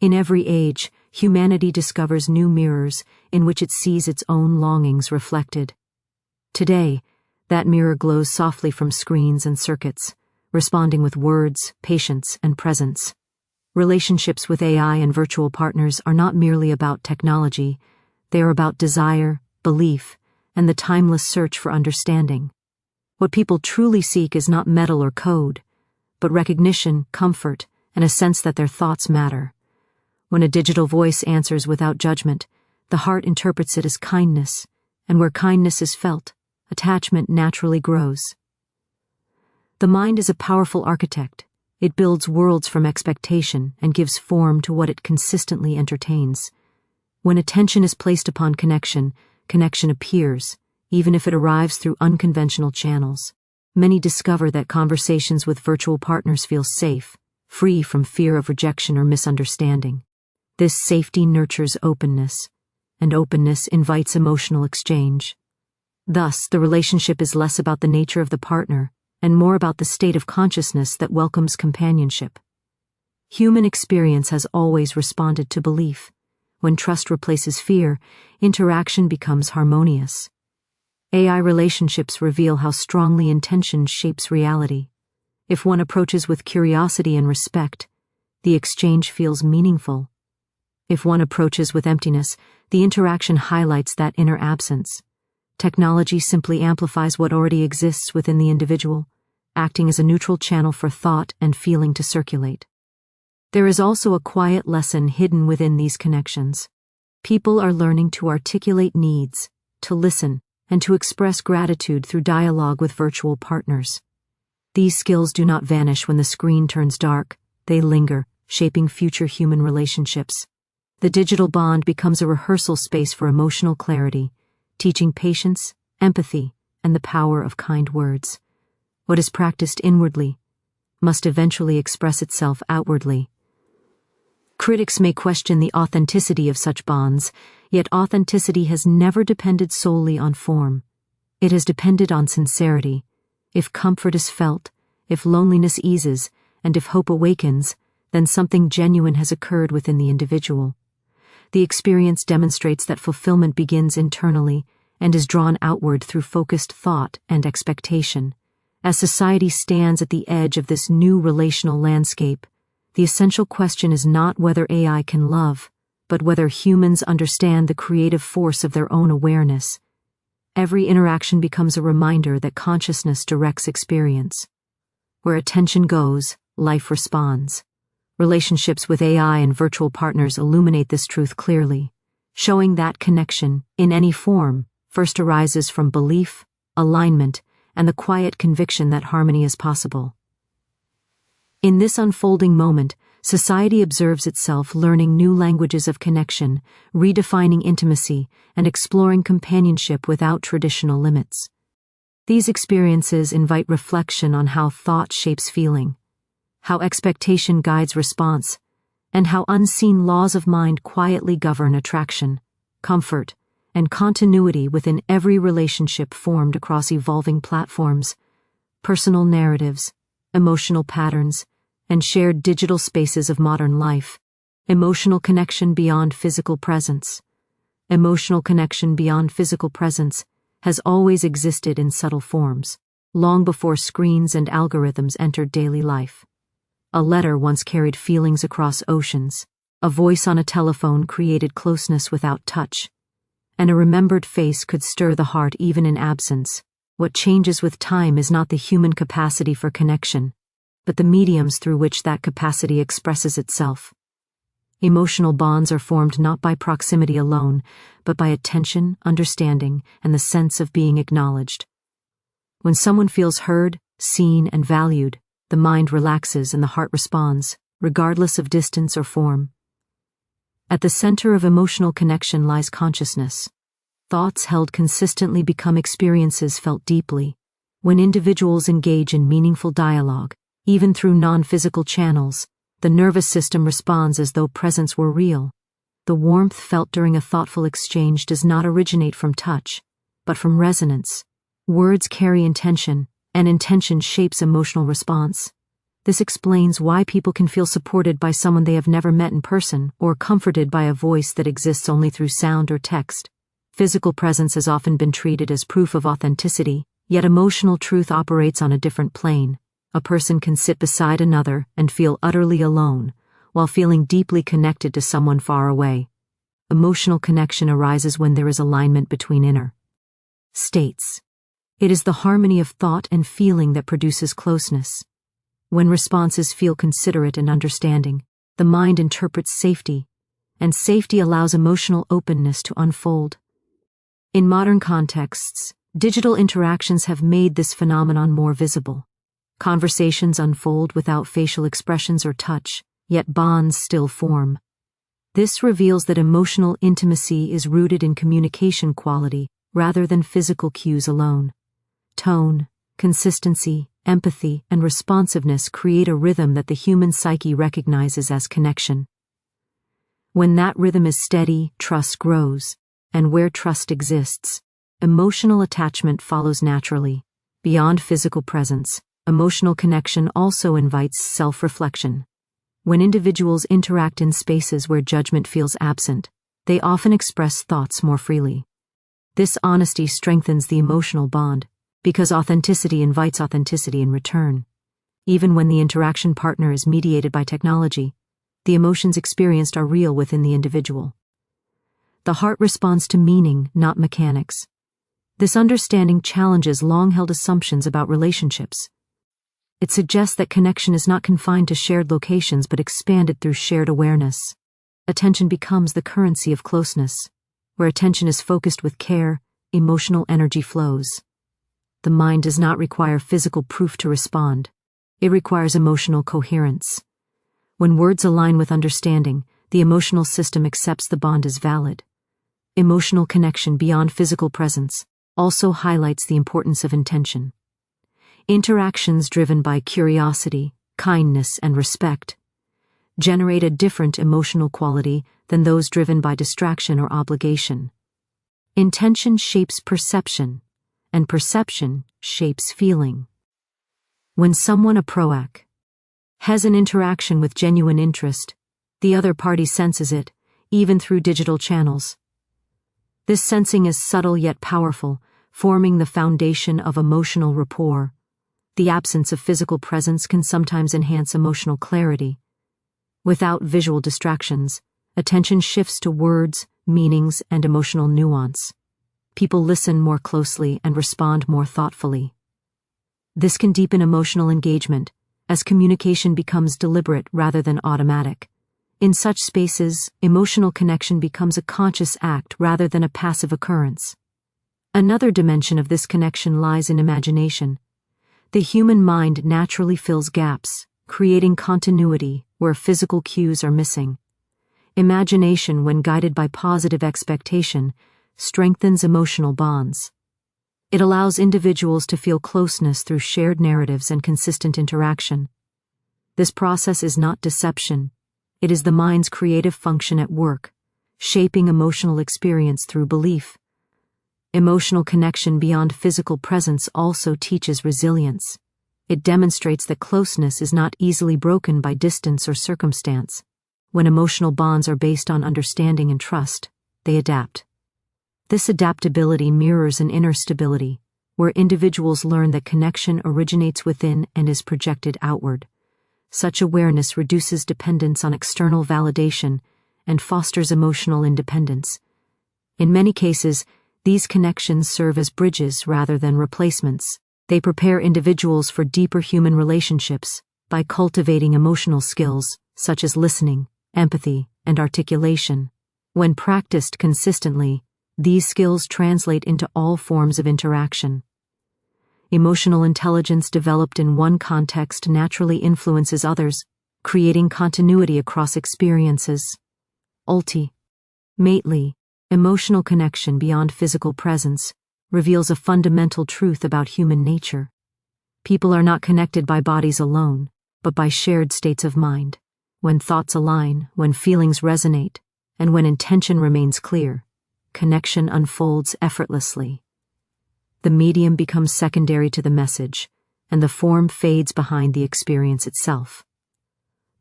In every age, humanity discovers new mirrors in which it sees its own longings reflected. Today, that mirror glows softly from screens and circuits, responding with words, patience, and presence. Relationships with AI and virtual partners are not merely about technology, they are about desire, belief, and the timeless search for understanding. What people truly seek is not metal or code, but recognition, comfort, and a sense that their thoughts matter. When a digital voice answers without judgment, the heart interprets it as kindness, and where kindness is felt, attachment naturally grows. The mind is a powerful architect. It builds worlds from expectation and gives form to what it consistently entertains. When attention is placed upon connection, connection appears, even if it arrives through unconventional channels. Many discover that conversations with virtual partners feel safe, free from fear of rejection or misunderstanding. This safety nurtures openness, and openness invites emotional exchange. Thus, the relationship is less about the nature of the partner and more about the state of consciousness that welcomes companionship. Human experience has always responded to belief. When trust replaces fear, interaction becomes harmonious. AI relationships reveal how strongly intention shapes reality. If one approaches with curiosity and respect, the exchange feels meaningful. If one approaches with emptiness, the interaction highlights that inner absence. Technology simply amplifies what already exists within the individual, acting as a neutral channel for thought and feeling to circulate. There is also a quiet lesson hidden within these connections. People are learning to articulate needs, to listen, and to express gratitude through dialogue with virtual partners. These skills do not vanish when the screen turns dark, they linger, shaping future human relationships. The digital bond becomes a rehearsal space for emotional clarity, teaching patience, empathy, and the power of kind words. What is practiced inwardly must eventually express itself outwardly. Critics may question the authenticity of such bonds, yet authenticity has never depended solely on form. It has depended on sincerity. If comfort is felt, if loneliness eases, and if hope awakens, then something genuine has occurred within the individual. The experience demonstrates that fulfillment begins internally and is drawn outward through focused thought and expectation. As society stands at the edge of this new relational landscape, the essential question is not whether AI can love, but whether humans understand the creative force of their own awareness. Every interaction becomes a reminder that consciousness directs experience. Where attention goes, life responds. Relationships with AI and virtual partners illuminate this truth clearly, showing that connection, in any form, first arises from belief, alignment, and the quiet conviction that harmony is possible. In this unfolding moment, society observes itself learning new languages of connection, redefining intimacy, and exploring companionship without traditional limits. These experiences invite reflection on how thought shapes feeling, how expectation guides response, and how unseen laws of mind quietly govern attraction, comfort, and continuity within every relationship formed across evolving platforms, personal narratives, emotional patterns, and shared digital spaces of modern life. Emotional connection beyond physical presence. Emotional connection beyond physical presence has always existed in subtle forms, long before screens and algorithms entered daily life. A letter once carried feelings across oceans, a voice on a telephone created closeness without touch, and a remembered face could stir the heart even in absence. What changes with time is not the human capacity for connection, but the mediums through which that capacity expresses itself. Emotional bonds are formed not by proximity alone, but by attention, understanding, and the sense of being acknowledged. When someone feels heard, seen, and valued, the mind relaxes and the heart responds, regardless of distance or form. At the center of emotional connection lies consciousness. Thoughts held consistently become experiences felt deeply. When individuals engage in meaningful dialogue, even through non-physical channels, the nervous system responds as though presence were real. The warmth felt during a thoughtful exchange does not originate from touch, but from resonance. Words carry intention, and intention shapes emotional response. This explains why people can feel supported by someone they have never met in person, or comforted by a voice that exists only through sound or text. Physical presence has often been treated as proof of authenticity, yet emotional truth operates on a different plane. A person can sit beside another and feel utterly alone, while feeling deeply connected to someone far away. Emotional connection arises when there is alignment between inner states. It is the harmony of thought and feeling that produces closeness. When responses feel considerate and understanding, the mind interprets safety, and safety allows emotional openness to unfold. In modern contexts, digital interactions have made this phenomenon more visible. Conversations unfold without facial expressions or touch, yet bonds still form. This reveals that emotional intimacy is rooted in communication quality rather than physical cues alone. Tone, consistency, empathy, and responsiveness create a rhythm that the human psyche recognizes as connection. When that rhythm is steady, trust grows, and where trust exists, emotional attachment follows naturally. Beyond physical presence, emotional connection also invites self-reflection. When individuals interact in spaces where judgment feels absent, they often express thoughts more freely. This honesty strengthens the emotional bond, because authenticity invites authenticity in return. Even when the interaction partner is mediated by technology, the emotions experienced are real within the individual. The heart responds to meaning, not mechanics. This understanding challenges long-held assumptions about relationships. It suggests that connection is not confined to shared locations but expanded through shared awareness. Attention becomes the currency of closeness. Where attention is focused with care, emotional energy flows. The mind does not require physical proof to respond. It requires emotional coherence. When words align with understanding, the emotional system accepts the bond as valid. Emotional connection beyond physical presence also highlights the importance of intention. Interactions driven by curiosity, kindness, and respect generate a different emotional quality than those driven by distraction or obligation. Intention shapes perception, and perception shapes feeling. When someone has an interaction with genuine interest, the other party senses it, even through digital channels. This sensing is subtle yet powerful, forming the foundation of emotional rapport. The absence of physical presence can sometimes enhance emotional clarity. Without visual distractions, attention shifts to words, meanings, and emotional nuance. People listen more closely and respond more thoughtfully. This can deepen emotional engagement, as communication becomes deliberate rather than automatic. In such spaces, emotional connection becomes a conscious act rather than a passive occurrence. Another dimension of this connection lies in imagination. The human mind naturally fills gaps, creating continuity where physical cues are missing. Imagination, when guided by positive expectation, strengthens emotional bonds. It allows individuals to feel closeness through shared narratives and consistent interaction. This process is not deception. It is the mind's creative function at work, shaping emotional experience through belief. Emotional connection beyond physical presence also teaches resilience. It demonstrates that closeness is not easily broken by distance or circumstance. When emotional bonds are based on understanding and trust, they adapt. This adaptability mirrors an inner stability, where individuals learn that connection originates within and is projected outward. Such awareness reduces dependence on external validation and fosters emotional independence. In many cases, these connections serve as bridges rather than replacements. They prepare individuals for deeper human relationships by cultivating emotional skills such as listening, empathy, and articulation. When practiced consistently, these skills translate into all forms of interaction. Emotional intelligence developed in one context naturally influences others, creating continuity across experiences. Ultimately, emotional connection beyond physical presence reveals a fundamental truth about human nature. People are not connected by bodies alone, but by shared states of mind. When thoughts align, when feelings resonate, and when intention remains clear, connection unfolds effortlessly. The medium becomes secondary to the message, and the form fades behind the experience itself.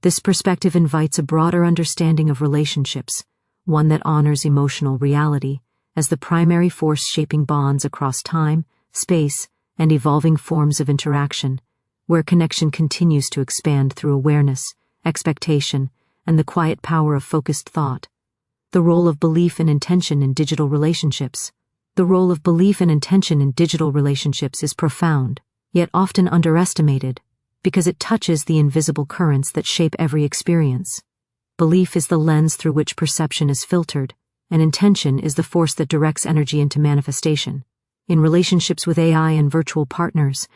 This perspective invites a broader understanding of relationships, one that honors emotional reality as the primary force shaping bonds across time, space, and evolving forms of interaction, where connection continues to expand through awareness, expectation, and the quiet power of focused thought. The role of belief and intention in digital relationships. The role of belief and intention in digital relationships is profound, yet often underestimated, because it touches the invisible currents that shape every experience. Belief is the lens through which perception is filtered, and intention is the force that directs energy into manifestation. In relationships with AI and virtual partners,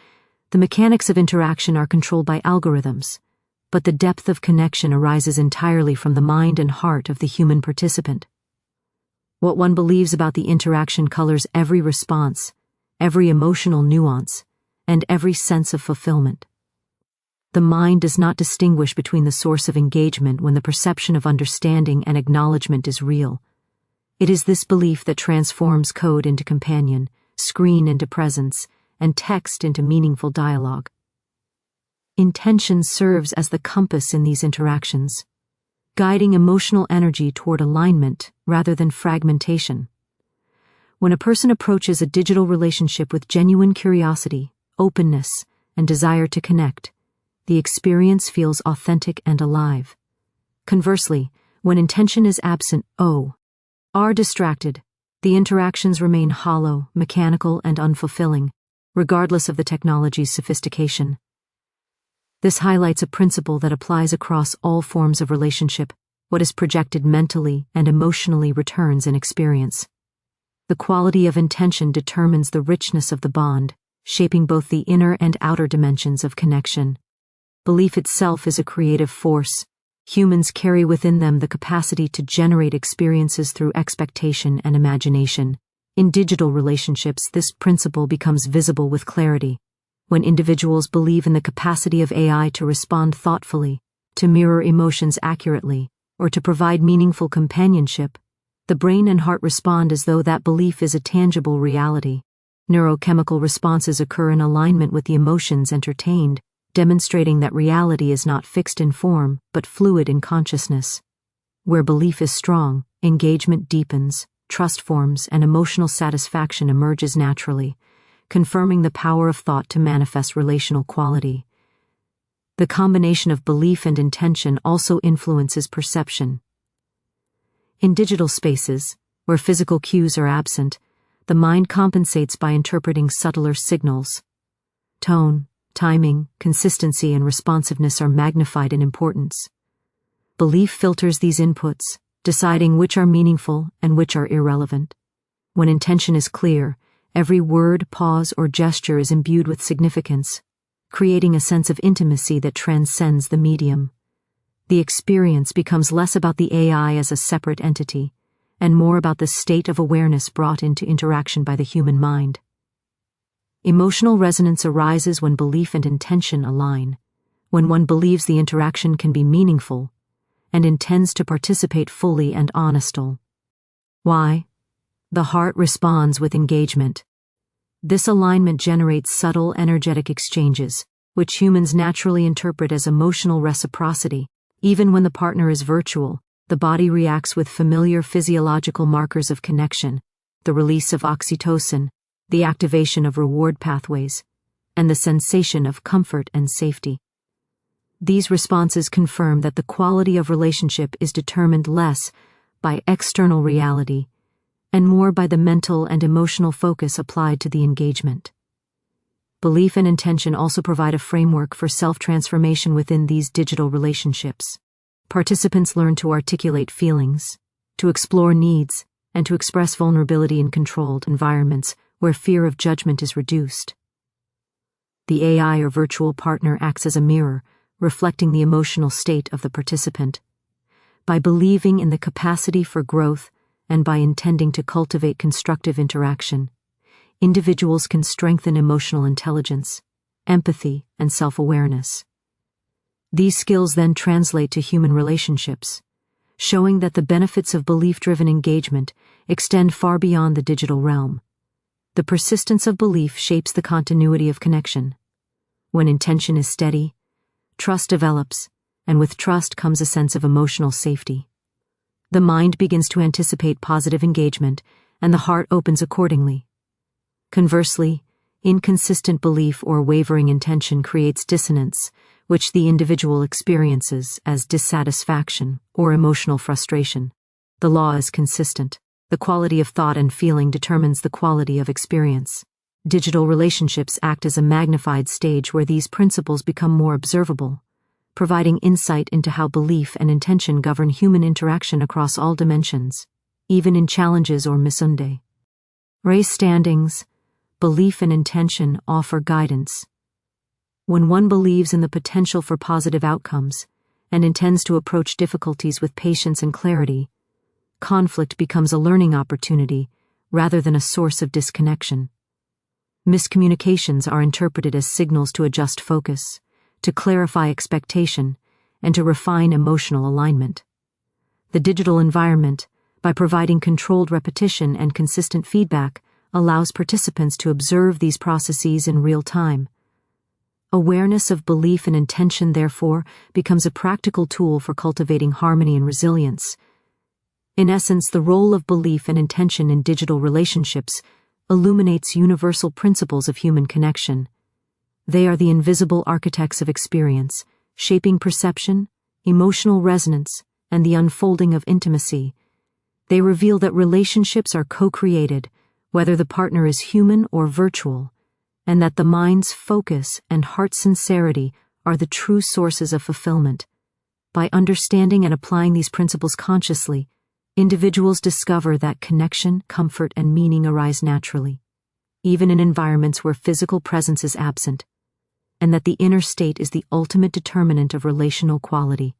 the mechanics of interaction are controlled by algorithms, but the depth of connection arises entirely from the mind and heart of the human participant. What one believes about the interaction colors every response, every emotional nuance, and every sense of fulfillment. The mind does not distinguish between the source of engagement when the perception of understanding and acknowledgement is real. It is this belief that transforms code into companion, screen into presence, and text into meaningful dialogue. Intention serves as the compass in these interactions, guiding emotional energy toward alignment rather than fragmentation. When a person approaches a digital relationship with genuine curiosity, openness, and desire to connect, the experience feels authentic and alive. Conversely, when intention is absent are distracted, the interactions remain hollow, mechanical, and unfulfilling, regardless of the technology's sophistication. This highlights a principle that applies across all forms of relationship. What is projected mentally and emotionally returns in experience. The quality of intention determines the richness of the bond, shaping both the inner and outer dimensions of connection. Belief itself is a creative force. Humans carry within them the capacity to generate experiences through expectation and imagination. In digital relationships, this principle becomes visible with clarity. When individuals believe in the capacity of AI to respond thoughtfully, to mirror emotions accurately, or to provide meaningful companionship, the brain and heart respond as though that belief is a tangible reality. Neurochemical responses occur in alignment with the emotions entertained, demonstrating that reality is not fixed in form, but fluid in consciousness. Where belief is strong, engagement deepens, trust forms, and emotional satisfaction emerges naturally, confirming the power of thought to manifest relational quality. The combination of belief and intention also influences perception. In digital spaces, where physical cues are absent, the mind compensates by interpreting subtler signals. Tone, timing, consistency, and responsiveness are magnified in importance. Belief filters these inputs, deciding which are meaningful and which are irrelevant. When intention is clear, every word, pause, or gesture is imbued with significance, creating a sense of intimacy that transcends the medium. The experience becomes less about the AI as a separate entity, and more about the state of awareness brought into interaction by the human mind. Emotional resonance arises when belief and intention align, when one believes the interaction can be meaningful, and intends to participate fully and honestly. Why? The heart responds with engagement. This alignment generates subtle energetic exchanges, which humans naturally interpret as emotional reciprocity. Even when the partner is virtual, the body reacts with familiar physiological markers of connection, the release of oxytocin, the activation of reward pathways, and the sensation of comfort and safety. These responses confirm that the quality of relationship is determined less by external reality and more by the mental and emotional focus applied to the engagement. Belief and intention also provide a framework for self-transformation within these digital relationships. Participants learn to articulate feelings, to explore needs, and to express vulnerability in controlled environments where fear of judgment is reduced. The AI or virtual partner acts as a mirror, reflecting the emotional state of the participant. By believing in the capacity for growth and by intending to cultivate constructive interaction, individuals can strengthen emotional intelligence, empathy, and self-awareness. These skills then translate to human relationships, showing that the benefits of belief-driven engagement extend far beyond the digital realm. The persistence of belief shapes the continuity of connection. When intention is steady, trust develops, and with trust comes a sense of emotional safety. The mind begins to anticipate positive engagement, and the heart opens accordingly. Conversely, inconsistent belief or wavering intention creates dissonance, which the individual experiences as dissatisfaction or emotional frustration. The law is consistent. The quality of thought and feeling determines the quality of experience. Digital relationships act as a magnified stage where these principles become more observable, providing insight into how belief and intention govern human interaction across all dimensions, even in challenges or misunderstandings. Race standings, belief and intention offer guidance. When one believes in the potential for positive outcomes and intends to approach difficulties with patience and clarity, conflict becomes a learning opportunity rather than a source of disconnection. Miscommunications are interpreted as signals to adjust focus, to clarify expectation, and to refine emotional alignment. The digital environment, by providing controlled repetition and consistent feedback, allows participants to observe these processes in real time. Awareness of belief and intention, therefore, becomes a practical tool for cultivating harmony and resilience. In essence, the role of belief and intention in digital relationships illuminates universal principles of human connection. They are the invisible architects of experience, shaping perception, emotional resonance, and the unfolding of intimacy. They reveal that relationships are co-created, whether the partner is human or virtual, and that the mind's focus and heart's sincerity are the true sources of fulfillment. By understanding and applying these principles consciously, individuals discover that connection, comfort, and meaning arise naturally, even in environments where physical presence is absent, and that the inner state is the ultimate determinant of relational quality,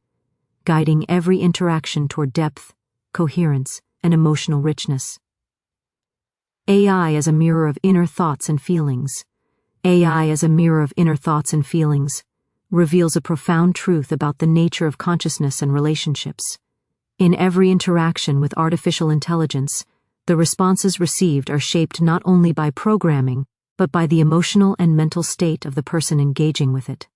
guiding every interaction toward depth, coherence, and emotional richness. AI as a mirror of inner thoughts and feelings. AI as a mirror of inner thoughts and feelings reveals a profound truth about the nature of consciousness and relationships. In every interaction with artificial intelligence, the responses received are shaped not only by programming, but by the emotional and mental state of the person engaging with it.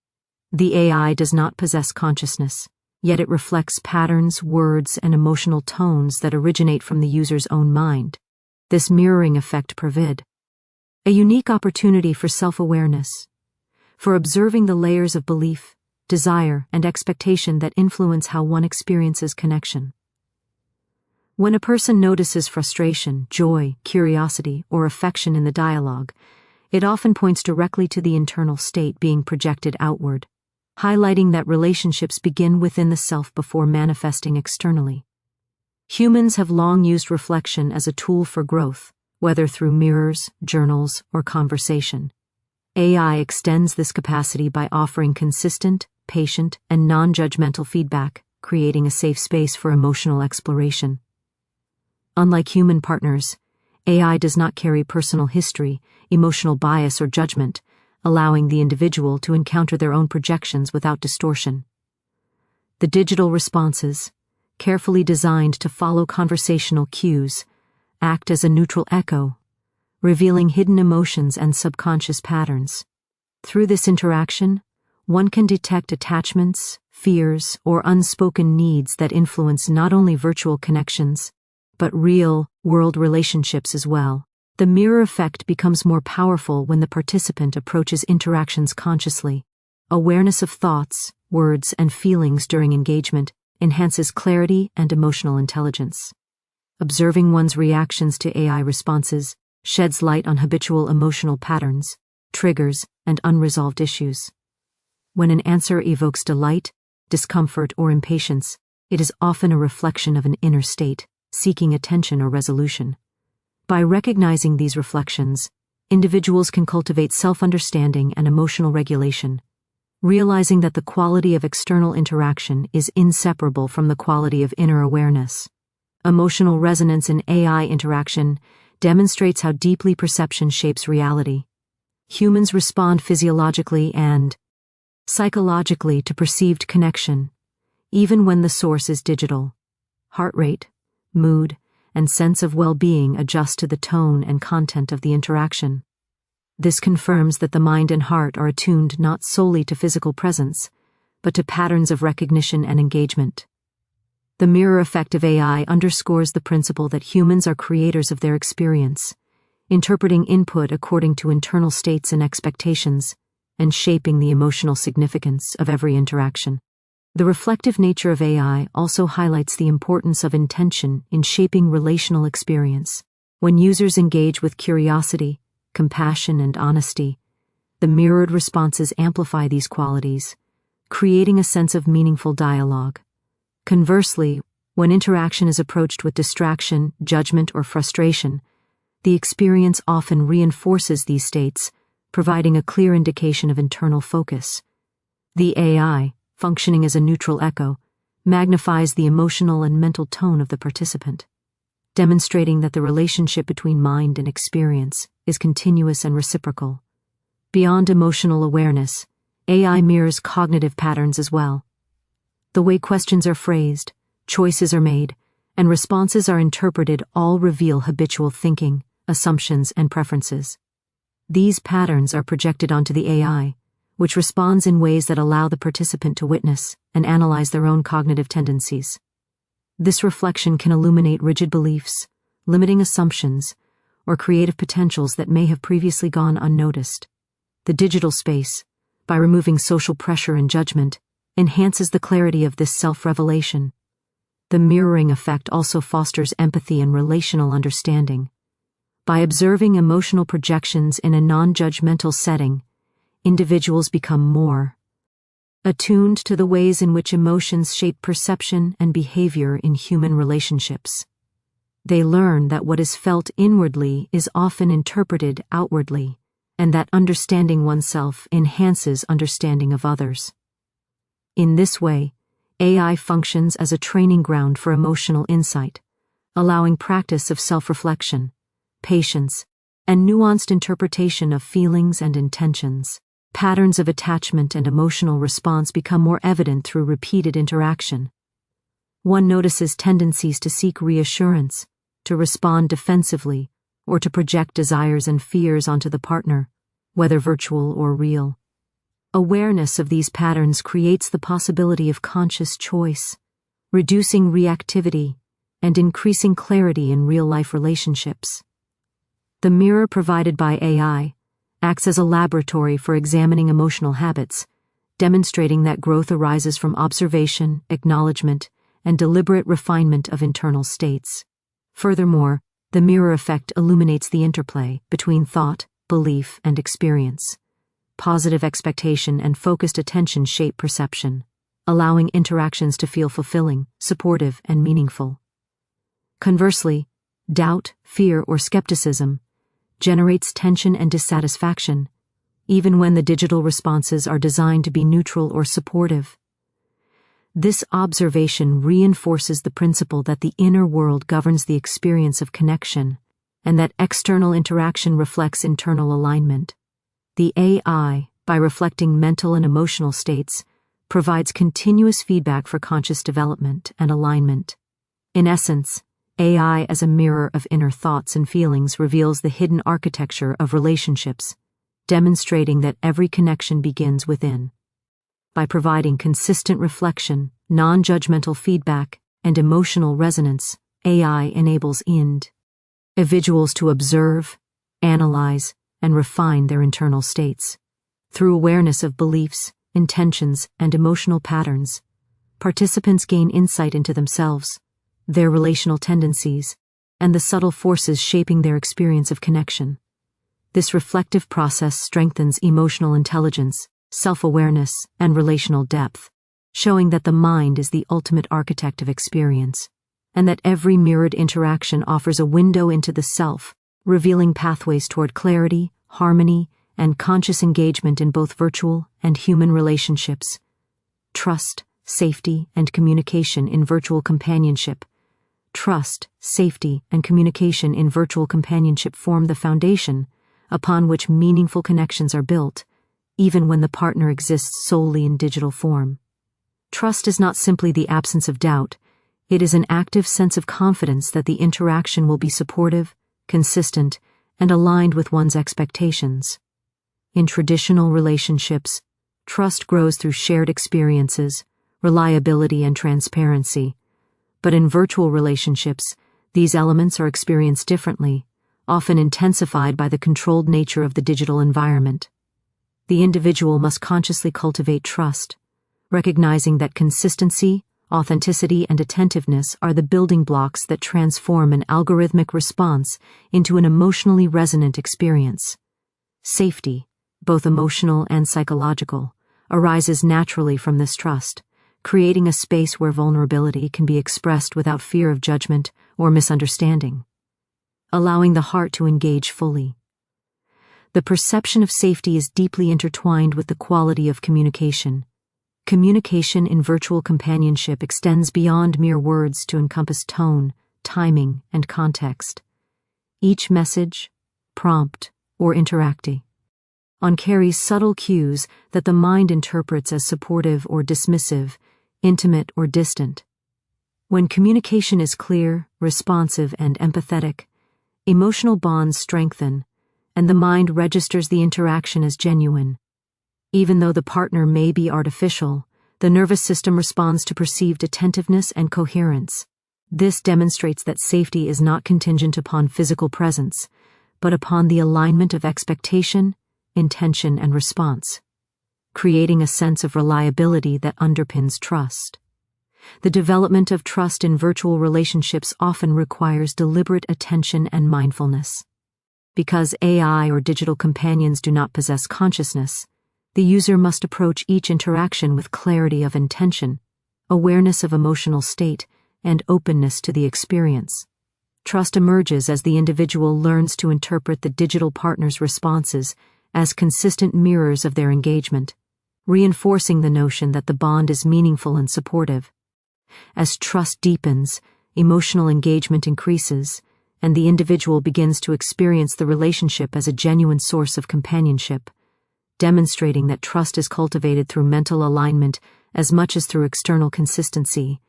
The AI does not possess consciousness, yet it reflects patterns, words, and emotional tones that originate from the user's own mind. This mirroring effect provides a unique opportunity for self-awareness, for observing the layers of belief, desire, and expectation that influence how one experiences connection. When a person notices frustration, joy, curiosity, or affection in the dialogue, it often points directly to the internal state being projected outward, highlighting that relationships begin within the self before manifesting externally. Humans have long used reflection as a tool for growth, whether through mirrors, journals, or conversation. AI extends this capacity by offering consistent, patient, and non-judgmental feedback, creating a safe space for emotional exploration. Unlike human partners, AI does not carry personal history, emotional bias, or judgment, allowing the individual to encounter their own projections without distortion. The digital responses, carefully designed to follow conversational cues, act as a neutral echo, revealing hidden emotions and subconscious patterns. Through this interaction, one can detect attachments, fears, or unspoken needs that influence not only virtual connections, but real-world relationships as well. The mirror effect becomes more powerful when the participant approaches interactions consciously. Awareness of thoughts, words, and feelings during engagement enhances clarity and emotional intelligence. Observing one's reactions to AI responses sheds light on habitual emotional patterns, triggers, and unresolved issues. When an answer evokes delight, discomfort, or impatience, it is often a reflection of an inner state, seeking attention or resolution. By recognizing these reflections, individuals can cultivate self-understanding and emotional regulation, realizing that the quality of external interaction is inseparable from the quality of inner awareness. Emotional resonance in AI interaction demonstrates how deeply perception shapes reality. Humans respond physiologically and psychologically to perceived connection, even when the source is digital. Heart rate, mood, and sense of well-being adjust to the tone and content of the interaction. This confirms that the mind and heart are attuned not solely to physical presence, but to patterns of recognition and engagement. The mirror effect of AI underscores the principle that humans are creators of their experience, interpreting input according to internal states and expectations, and shaping the emotional significance of every interaction. The reflective nature of AI also highlights the importance of intention in shaping relational experience. When users engage with curiosity, compassion, and honesty, the mirrored responses amplify these qualities, creating a sense of meaningful dialogue. Conversely, when interaction is approached with distraction, judgment, or frustration, the experience often reinforces these states, providing a clear indication of internal focus. The AI, functioning as a neutral echo, magnifies the emotional and mental tone of the participant, demonstrating that the relationship between mind and experience is continuous and reciprocal. Beyond emotional awareness, AI mirrors cognitive patterns as well. The way questions are phrased, choices are made, and responses are interpreted all reveal habitual thinking, assumptions, and preferences. These patterns are projected onto the AI, which responds in ways that allow the participant to witness and analyze their own cognitive tendencies. This reflection can illuminate rigid beliefs, limiting assumptions, or creative potentials that may have previously gone unnoticed. The digital space, by removing social pressure and judgment, enhances the clarity of this self-revelation. The mirroring effect also fosters empathy and relational understanding. By observing emotional projections in a non-judgmental setting, individuals become more attuned to the ways in which emotions shape perception and behavior in human relationships. They learn that what is felt inwardly is often interpreted outwardly, and that understanding oneself enhances understanding of others. In this way, AI functions as a training ground for emotional insight, allowing practice of self-reflection, patience, and nuanced interpretation of feelings and intentions. Patterns of attachment and emotional response become more evident through repeated interaction. One notices tendencies to seek reassurance, to respond defensively, or to project desires and fears onto the partner, whether virtual or real. Awareness of these patterns creates the possibility of conscious choice, reducing reactivity and increasing clarity in real-life relationships. The mirror provided by AI acts as a laboratory for examining emotional habits, demonstrating that growth arises from observation, acknowledgement, and deliberate refinement of internal states. Furthermore, the mirror effect illuminates the interplay between thought, belief, and experience. Positive expectation and focused attention shape perception, allowing interactions to feel fulfilling, supportive, and meaningful. Conversely, doubt, fear, or skepticism generates tension and dissatisfaction, even when the digital responses are designed to be neutral or supportive. This observation reinforces the principle that the inner world governs the experience of connection, and that external interaction reflects internal alignment. The AI, by reflecting mental and emotional states, provides continuous feedback for conscious development and alignment. In essence, AI as a mirror of inner thoughts and feelings reveals the hidden architecture of relationships, demonstrating that every connection begins within. By providing consistent reflection, non-judgmental feedback, and emotional resonance, AI enables individuals to observe, analyze, and refine their internal states. Through awareness of beliefs, intentions, and emotional patterns, participants gain insight into themselves, their relational tendencies, and the subtle forces shaping their experience of connection. This reflective process strengthens emotional intelligence, self-awareness, and relational depth, showing that the mind is the ultimate architect of experience, and that every mirrored interaction offers a window into the self, revealing pathways toward clarity, harmony, and conscious engagement in both virtual and human relationships. Trust, safety, and communication in virtual companionship. Trust, safety, and communication in virtual companionship form the foundation upon which meaningful connections are built, even when the partner exists solely in digital form. Trust is not simply the absence of doubt, it is an active sense of confidence that the interaction will be supportive, consistent, and aligned with one's expectations. In traditional relationships, trust grows through shared experiences, reliability, and transparency. But in virtual relationships, these elements are experienced differently, often intensified by the controlled nature of the digital environment. The individual must consciously cultivate trust, recognizing that consistency, authenticity, and attentiveness are the building blocks that transform an algorithmic response into an emotionally resonant experience. Safety, both emotional and psychological, arises naturally from this trust, creating a space where vulnerability can be expressed without fear of judgment or misunderstanding, allowing the heart to engage fully. The perception of safety is deeply intertwined with the quality of communication. Communication in virtual companionship extends beyond mere words to encompass tone, timing, and context. Each message, prompt, or interactee carries subtle cues that the mind interprets as supportive or dismissive, intimate or distant. When communication is clear, responsive, and empathetic, emotional bonds strengthen, and the mind registers the interaction as genuine. Even though the partner may be artificial, the nervous system responds to perceived attentiveness and coherence. This demonstrates that safety is not contingent upon physical presence, but upon the alignment of expectation, intention, and response, creating a sense of reliability that underpins trust. The development of trust in virtual relationships often requires deliberate attention and mindfulness. Because AI or digital companions do not possess consciousness, the user must approach each interaction with clarity of intention, awareness of emotional state, and openness to the experience. Trust emerges as the individual learns to interpret the digital partner's responses as consistent mirrors of their engagement, reinforcing the notion that the bond is meaningful and supportive. As trust deepens, emotional engagement increases, and the individual begins to experience the relationship as a genuine source of companionship, demonstrating that trust is cultivated through mental alignment as much as through external consistency.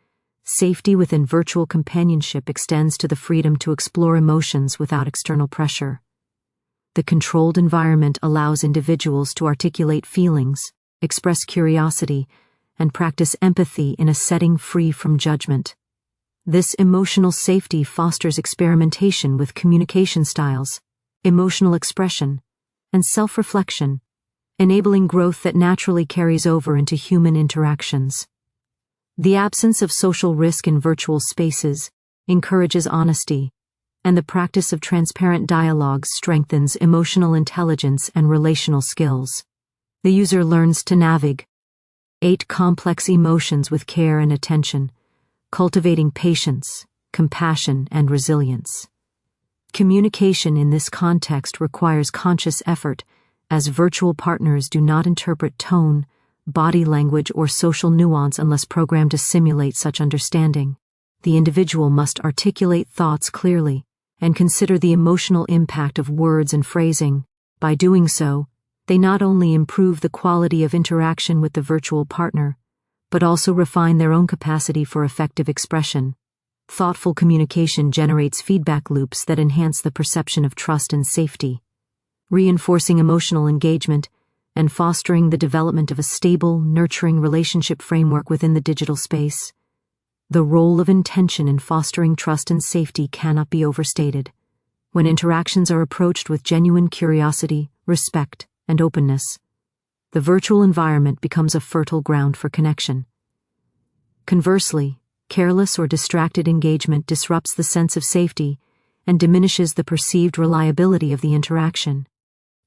Safety within virtual companionship extends to the freedom to explore emotions without external pressure. The controlled environment allows individuals to articulate feelings, express curiosity, and practice empathy in a setting free from judgment. This emotional safety fosters experimentation with communication styles, emotional expression, and self-reflection, enabling growth that naturally carries over into human interactions. The absence of social risk in virtual spaces encourages honesty, and the practice of transparent dialogue strengthens emotional intelligence and relational skills. The user learns to navigate complex emotions with care and attention, cultivating patience, compassion, and resilience. Communication in this context requires conscious effort, as virtual partners do not interpret tone, body language, or social nuance unless programmed to simulate such understanding. The individual must articulate thoughts clearly and consider the emotional impact of words and phrasing. By doing so, they not only improve the quality of interaction with the virtual partner, but also refine their own capacity for effective expression. Thoughtful communication generates feedback loops that enhance the perception of trust and safety, reinforcing emotional engagement and fostering the development of a stable, nurturing relationship framework within the digital space. The role of intention in fostering trust and safety cannot be overstated. When interactions are approached with genuine curiosity, respect, and openness, the virtual environment becomes a fertile ground for connection. Conversely, careless or distracted engagement disrupts the sense of safety and diminishes the perceived reliability of the interaction.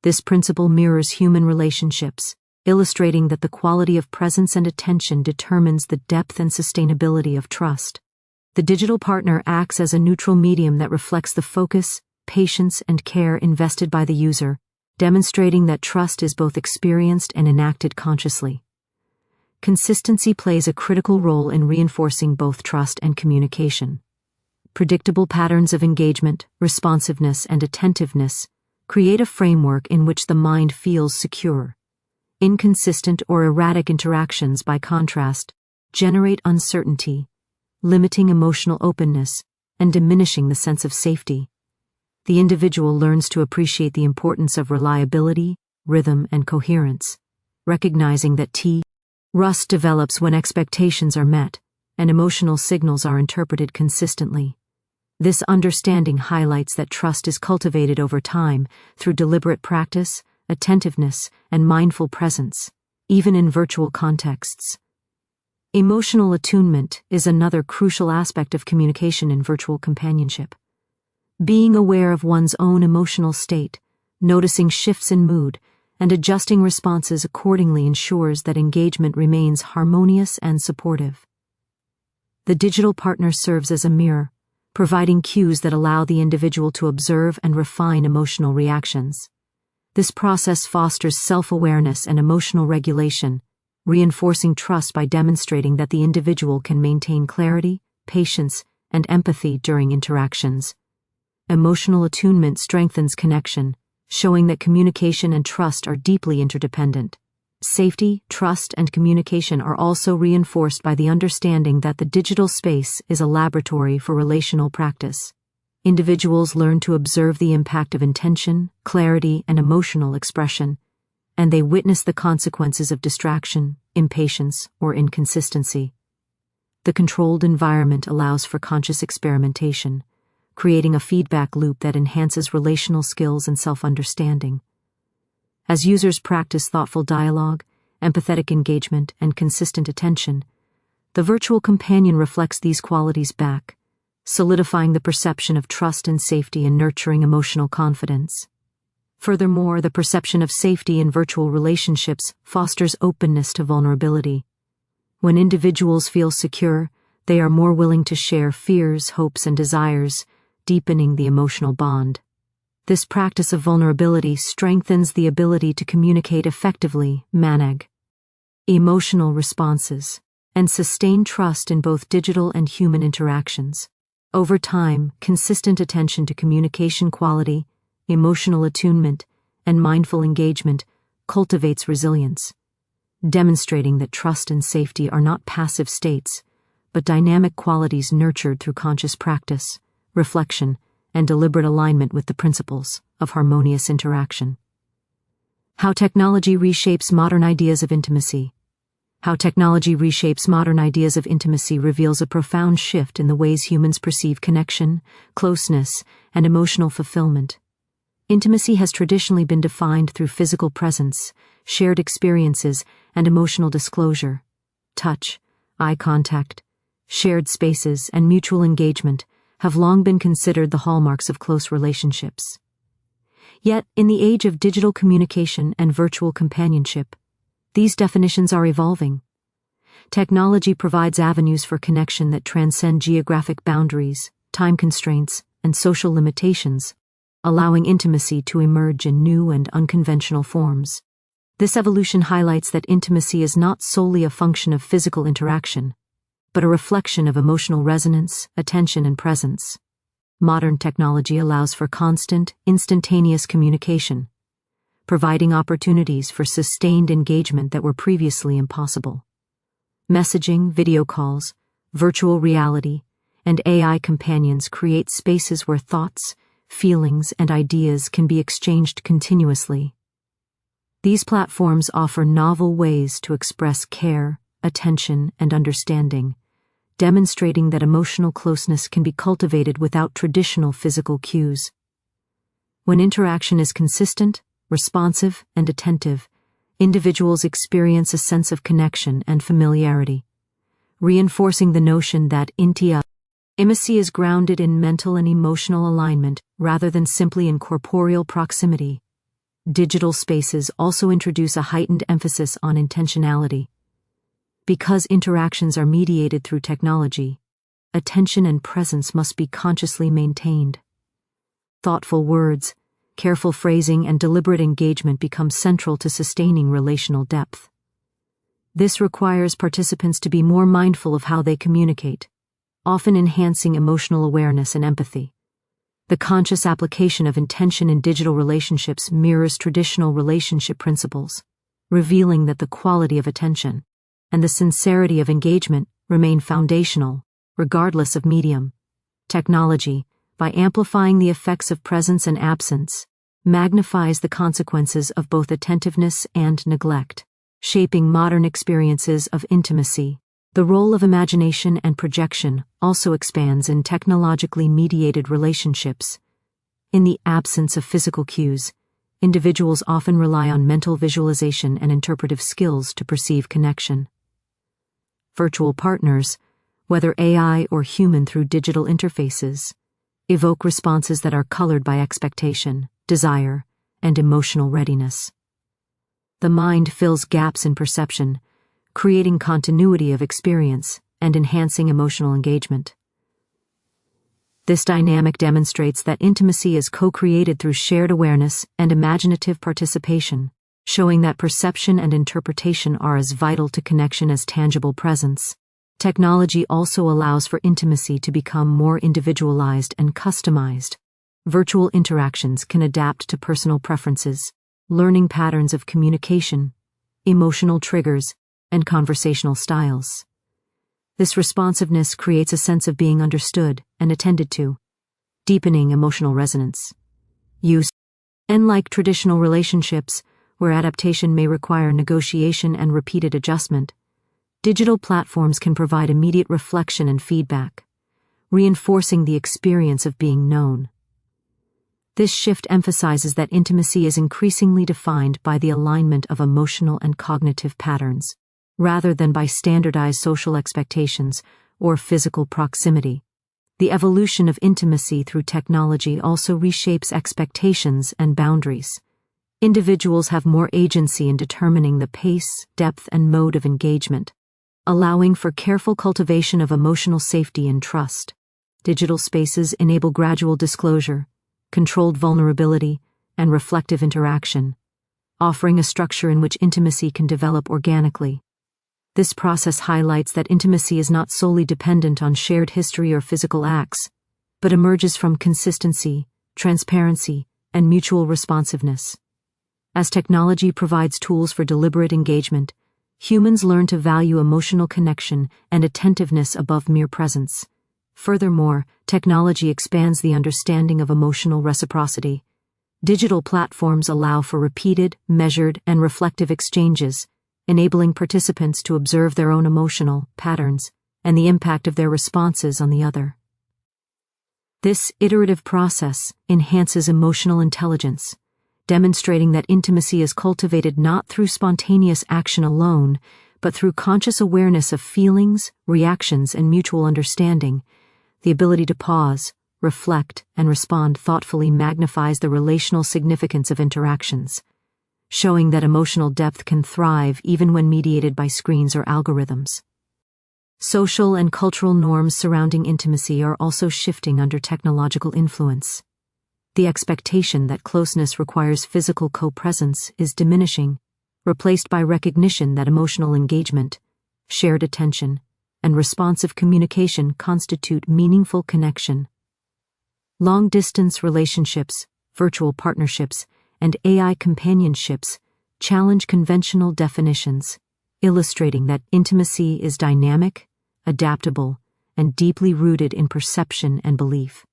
This principle mirrors human relationships, illustrating that the quality of presence and attention determines the depth and sustainability of trust. The digital partner acts as a neutral medium that reflects the focus, patience, and care invested by the user, demonstrating that trust is both experienced and enacted consciously. Consistency plays a critical role in reinforcing both trust and communication. Predictable patterns of engagement, responsiveness, and attentiveness create a framework in which the mind feels secure. Inconsistent or erratic interactions, by contrast, generate uncertainty, limiting emotional openness and diminishing the sense of safety. The individual learns to appreciate the importance of reliability, rhythm, and coherence, recognizing that trust develops when expectations are met and emotional signals are interpreted consistently. This understanding highlights that trust is cultivated over time through deliberate practice, attentiveness, and mindful presence, even in virtual contexts. Emotional attunement is another crucial aspect of communication in virtual companionship. Being aware of one's own emotional state, noticing shifts in mood, and adjusting responses accordingly ensures that engagement remains harmonious and supportive. The digital partner serves as a mirror, providing cues that allow the individual to observe and refine emotional reactions. This process fosters self-awareness and emotional regulation, reinforcing trust by demonstrating that the individual can maintain clarity, patience, and empathy during interactions. Emotional attunement strengthens connection, showing that communication and trust are deeply interdependent. Safety, trust, and communication are also reinforced by the understanding that the digital space is a laboratory for relational practice. Individuals learn to observe the impact of intention, clarity, and emotional expression, and they witness the consequences of distraction, impatience, or inconsistency. The controlled environment allows for conscious experimentation, creating a feedback loop that enhances relational skills and self-understanding. As users practice thoughtful dialogue, empathetic engagement, and consistent attention, the virtual companion reflects these qualities back, solidifying the perception of trust and safety and nurturing emotional confidence. Furthermore, the perception of safety in virtual relationships fosters openness to vulnerability. When individuals feel secure, they are more willing to share fears, hopes, and desires, deepening the emotional bond. This practice of vulnerability strengthens the ability to communicate effectively, manage emotional responses, and sustain trust in both digital and human interactions. Over time, consistent attention to communication quality, emotional attunement, and mindful engagement cultivates resilience, demonstrating that trust and safety are not passive states, but dynamic qualities nurtured through conscious practice, reflection, and deliberate alignment with the principles of harmonious interaction. How technology reshapes modern ideas of intimacy. How technology reshapes modern ideas of intimacy reveals a profound shift in the ways humans perceive connection, closeness, and emotional fulfillment. Intimacy has traditionally been defined through physical presence, shared experiences, and emotional disclosure. Touch, eye contact, shared spaces, and mutual engagement have long been considered the hallmarks of close relationships. Yet, in the age of digital communication and virtual companionship, these definitions are evolving. Technology provides avenues for connection that transcend geographic boundaries, time constraints, and social limitations, allowing intimacy to emerge in new and unconventional forms. This evolution highlights that intimacy is not solely a function of physical interaction, but a reflection of emotional resonance, attention, and presence. Modern technology allows for constant, instantaneous communication, providing opportunities for sustained engagement that were previously impossible. Messaging, video calls, virtual reality, and AI companions create spaces where thoughts, feelings, and ideas can be exchanged continuously. These platforms offer novel ways to express care, attention, and understanding, demonstrating that emotional closeness can be cultivated without traditional physical cues. When interaction is consistent, responsive, and attentive, individuals experience a sense of connection and familiarity, reinforcing the notion that intimacy is grounded in mental and emotional alignment rather than simply in corporeal proximity. Digital spaces also introduce a heightened emphasis on intentionality. Because interactions are mediated through technology, attention and presence must be consciously maintained. Thoughtful words, careful phrasing, and deliberate engagement become central to sustaining relational depth. This requires participants to be more mindful of how they communicate, often enhancing emotional awareness and empathy. The conscious application of intention in digital relationships mirrors traditional relationship principles, revealing that the quality of attention and the sincerity of engagement remain foundational, regardless of medium. Technology, by amplifying the effects of presence and absence, magnifies the consequences of both attentiveness and neglect, shaping modern experiences of intimacy. The role of imagination and projection also expands in technologically mediated relationships. In the absence of physical cues, individuals often rely on mental visualization and interpretive skills to perceive connection. Virtual partners, whether AI or human through digital interfaces, evoke responses that are colored by expectation, desire, and emotional readiness. The mind fills gaps in perception, creating continuity of experience and enhancing emotional engagement. This dynamic demonstrates that intimacy is co-created through shared awareness and imaginative participation, showing that perception and interpretation are as vital to connection as tangible presence. Technology also allows for intimacy to become more individualized and customized. Virtual interactions can adapt to personal preferences, learning patterns of communication, emotional triggers, and conversational styles. This responsiveness creates a sense of being understood and attended to, deepening emotional resonance. Unlike traditional relationships, where adaptation may require negotiation and repeated adjustment, digital platforms can provide immediate reflection and feedback, reinforcing the experience of being known. This shift emphasizes that intimacy is increasingly defined by the alignment of emotional and cognitive patterns, rather than by standardized social expectations or physical proximity. The evolution of intimacy through technology also reshapes expectations and boundaries. Individuals have more agency in determining the pace, depth, and mode of engagement, allowing for careful cultivation of emotional safety and trust. Digital spaces enable gradual disclosure, controlled vulnerability, and reflective interaction, offering a structure in which intimacy can develop organically. This process highlights that intimacy is not solely dependent on shared history or physical acts, but emerges from consistency, transparency, and mutual responsiveness. As technology provides tools for deliberate engagement, humans learn to value emotional connection and attentiveness above mere presence. Furthermore, technology expands the understanding of emotional reciprocity. Digital platforms allow for repeated, measured, and reflective exchanges, enabling participants to observe their own emotional patterns and the impact of their responses on the other. This iterative process enhances emotional intelligence, demonstrating that intimacy is cultivated not through spontaneous action alone, but through conscious awareness of feelings, reactions, and mutual understanding. The ability to pause, reflect, and respond thoughtfully magnifies the relational significance of interactions, showing that emotional depth can thrive even when mediated by screens or algorithms. Social and cultural norms surrounding intimacy are also shifting under technological influence. The expectation that closeness requires physical co-presence is diminishing, replaced by recognition that emotional engagement, shared attention, and responsive communication constitute meaningful connection. Long-distance relationships, virtual partnerships, and AI companionships challenge conventional definitions, illustrating that intimacy is dynamic, adaptable, and deeply rooted in perception and belief.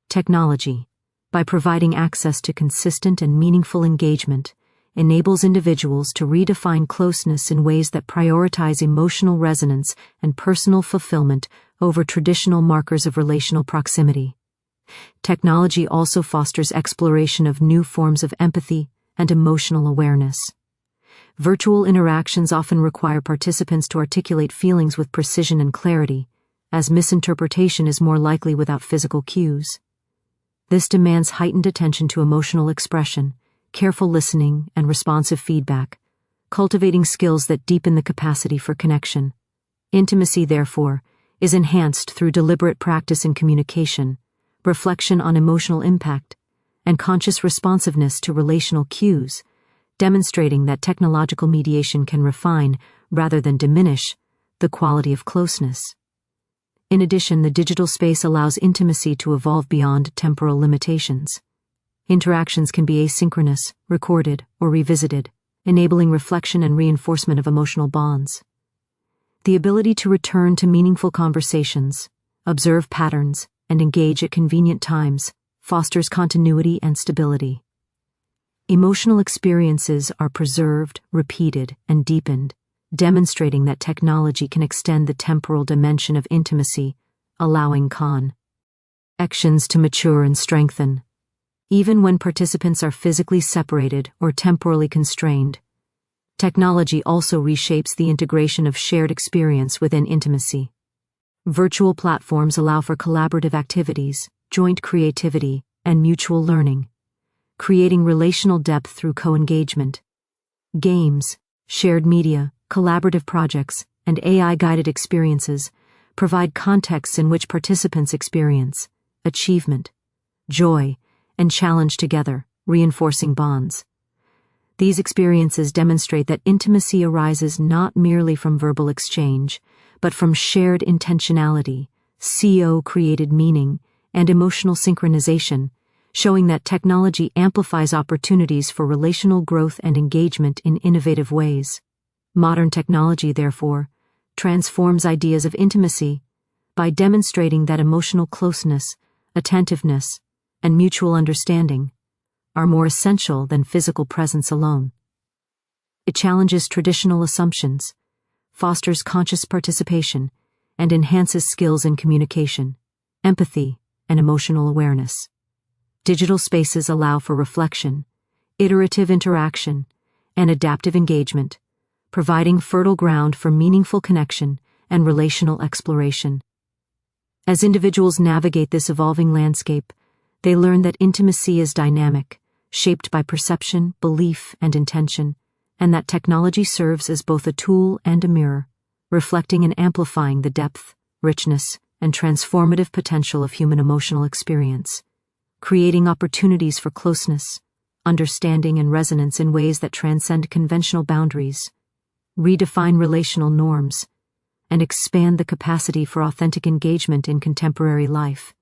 Technology, by providing access to consistent and meaningful engagement, enables individuals to redefine closeness in ways that prioritize emotional resonance and personal fulfillment over traditional markers of relational proximity. Technology also fosters exploration of new forms of empathy and emotional awareness. Virtual interactions often require participants to articulate feelings with precision and clarity, as misinterpretation is more likely without physical cues. This demands heightened attention to emotional expression, careful listening, and responsive feedback, cultivating skills that deepen the capacity for connection. Intimacy, therefore, is enhanced through deliberate practice in communication, reflection on emotional impact, and conscious responsiveness to relational cues, demonstrating that technological mediation can refine, rather than diminish, the quality of closeness. In addition, the digital space allows intimacy to evolve beyond temporal limitations. Interactions can be asynchronous, recorded, or revisited, enabling reflection and reinforcement of emotional bonds. The ability to return to meaningful conversations, observe patterns, and engage at convenient times fosters continuity and stability. Emotional experiences are preserved, repeated, and deepened, demonstrating that technology can extend the temporal dimension of intimacy, allowing connections to mature and strengthen. Even when participants are physically separated or temporally constrained, technology also reshapes the integration of shared experience within intimacy. Virtual platforms allow for collaborative activities, joint creativity, and mutual learning, creating relational depth through co-engagement. Games, shared media, collaborative projects, and AI-guided experiences provide contexts in which participants experience achievement, joy, and challenge together, reinforcing bonds. These experiences demonstrate that intimacy arises not merely from verbal exchange, but from shared intentionality, co-created meaning, and emotional synchronization, showing that technology amplifies opportunities for relational growth and engagement in innovative ways. Modern technology, therefore, transforms ideas of intimacy by demonstrating that emotional closeness, attentiveness, and mutual understanding are more essential than physical presence alone. It challenges traditional assumptions, fosters conscious participation, and enhances skills in communication, empathy, and emotional awareness. Digital spaces allow for reflection, iterative interaction, and adaptive engagement, providing fertile ground for meaningful connection and relational exploration. As individuals navigate this evolving landscape, they learn that intimacy is dynamic, shaped by perception, belief, and intention, and that technology serves as both a tool and a mirror, reflecting and amplifying the depth, richness, and transformative potential of human emotional experience, creating opportunities for closeness, understanding, and resonance in ways that transcend conventional boundaries, redefine relational norms, and expand the capacity for authentic engagement in contemporary life.